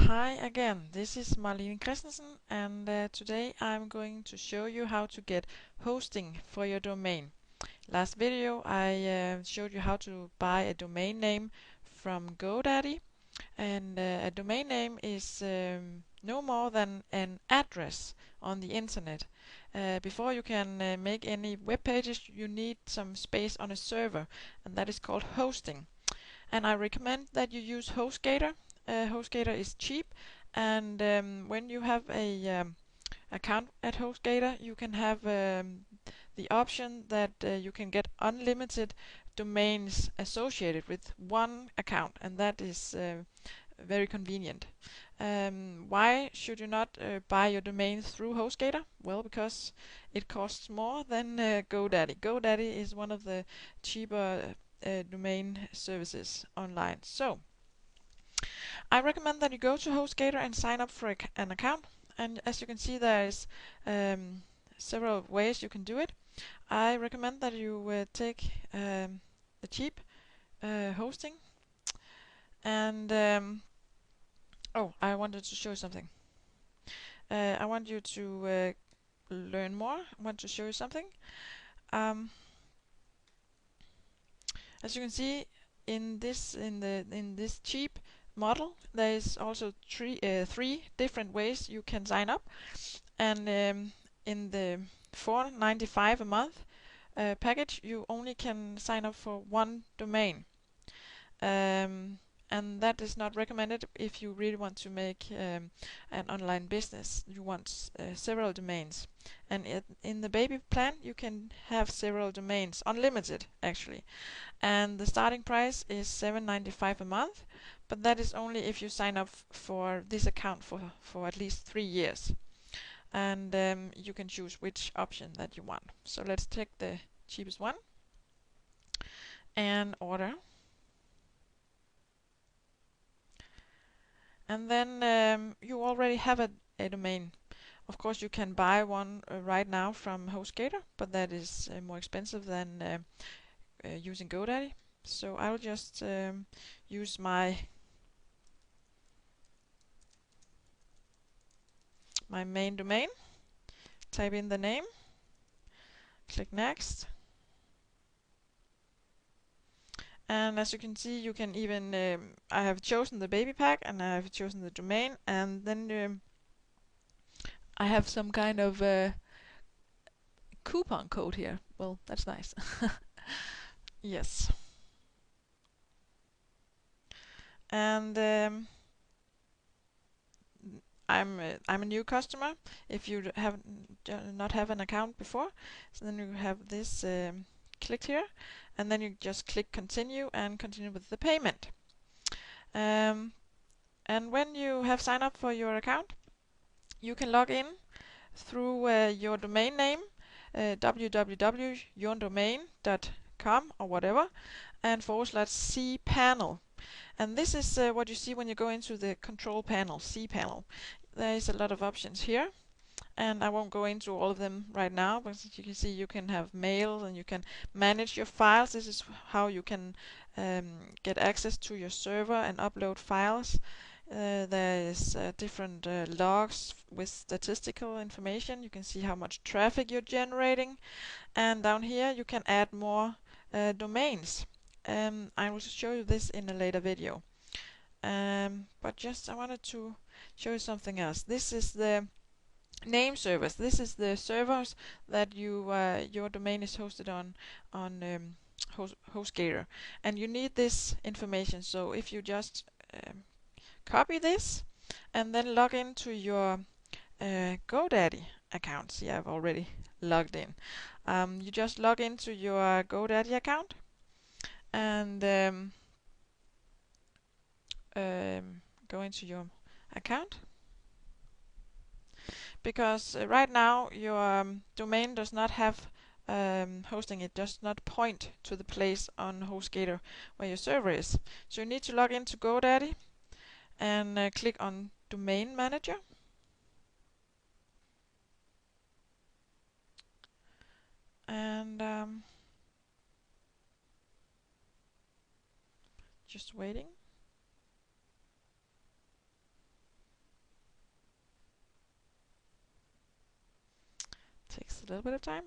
Hi again, this is Marlene Christensen, and today I'm going to show you how to get hosting for your domain. Last video I showed you how to buy a domain name from GoDaddy, and a domain name is no more than an address on the internet. Before you can make any web pages, you need some space on a server, and that is called hosting. And I recommend that you use HostGator. HostGator is cheap, and when you have a account at HostGator, you can have the option that you can get unlimited domains associated with one account, and that is very convenient. Why should you not buy your domain through HostGator? Well, because it costs more than GoDaddy. GoDaddy is one of the cheaper domain services online. So I recommend that you go to HostGator and sign up for an account. And as you can see, there is several ways you can do it. I recommend that you take the cheap hosting. And oh, I wanted to show you something. I want you to learn more. I want to show you something. As you can see, in this cheap model, there is also three different ways you can sign up, and in the $4.95 a month package, you only can sign up for one domain. And that is not recommended if you really want to make an online business. You want several domains, and in the baby plan you can have several domains, unlimited actually, and the starting price is $7.95 a month, but that is only if you sign up for this account for at least 3 years, and you can choose which option that you want. So let's take the cheapest one and order. And then you already have a domain. Of course, you can buy one right now from HostGator, but that is more expensive than using GoDaddy. So I'll just use my main domain, type in the name, click next, and as you can see, you can even I have chosen the baby pack and I have chosen the domain, and then I have some kind of coupon code here. Well, that's nice. Yes. And I'm a new customer. If you have not have an account before, so then you have this click here, and then you just click continue and continue with the payment. And when you have signed up for your account, you can log in through your domain name, www.yourdomain.com or whatever, and /cpanel. And this is what you see when you go into the control panel, cPanel. There is a lot of options here, and I won't go into all of them right now, but as you can see, you can have mail and you can manage your files. This is how you can get access to your server and upload files. There is different logs with statistical information. You can see how much traffic you're generating, and down here you can add more domains. I will show you this in a later video. But just I wanted to show you something else. This is the name servers. This is the servers that your domain is hosted on HostGator, and you need this information. So if you just copy this and then log into your GoDaddy account. See, I've already logged in. You just log into your GoDaddy account and go into your account, because right now your domain does not have hosting. It does not point to the place on HostGator where your server is. So you need to log into GoDaddy and click on Domain Manager. And just waiting. a little bit of time.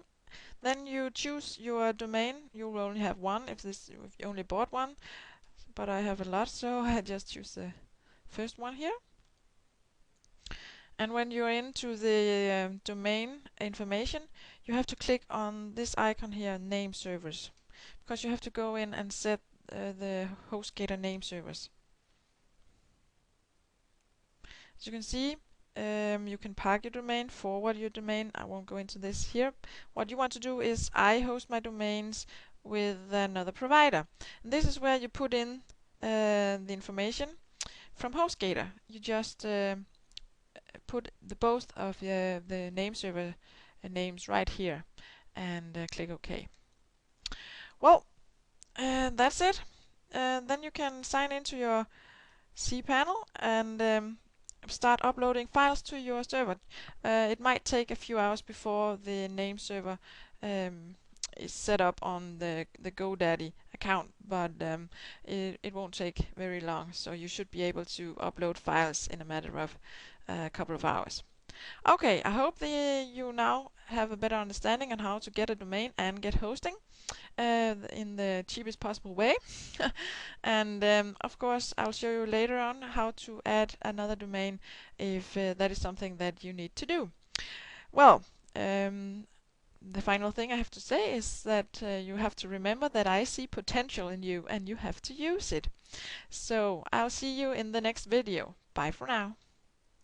Then you choose your domain. You will only have one if you only bought one, but I have a lot, so I just choose the first one here. And when you're into the domain information, you have to click on this icon here, name servers, because you have to go in and set the HostGator name servers. As you can see, you can park your domain, forward your domain. I won't go into this here. What you want to do is I host my domains with another provider. And this is where you put in the information from HostGator. You just put both of the name server names right here and click OK. Well, that's it. Then you can sign into your cPanel and start uploading files to your server. It might take a few hours before the name server is set up on the GoDaddy account, but it won't take very long, so you should be able to upload files in a matter of a couple of hours. Okay, I hope that you now have a better understanding on how to get a domain and get hosting in the cheapest possible way. And of course, I'll show you later on how to add another domain if that is something that you need to do. Well, the final thing I have to say is that you have to remember that I see potential in you and you have to use it. So I'll see you in the next video. Bye for now.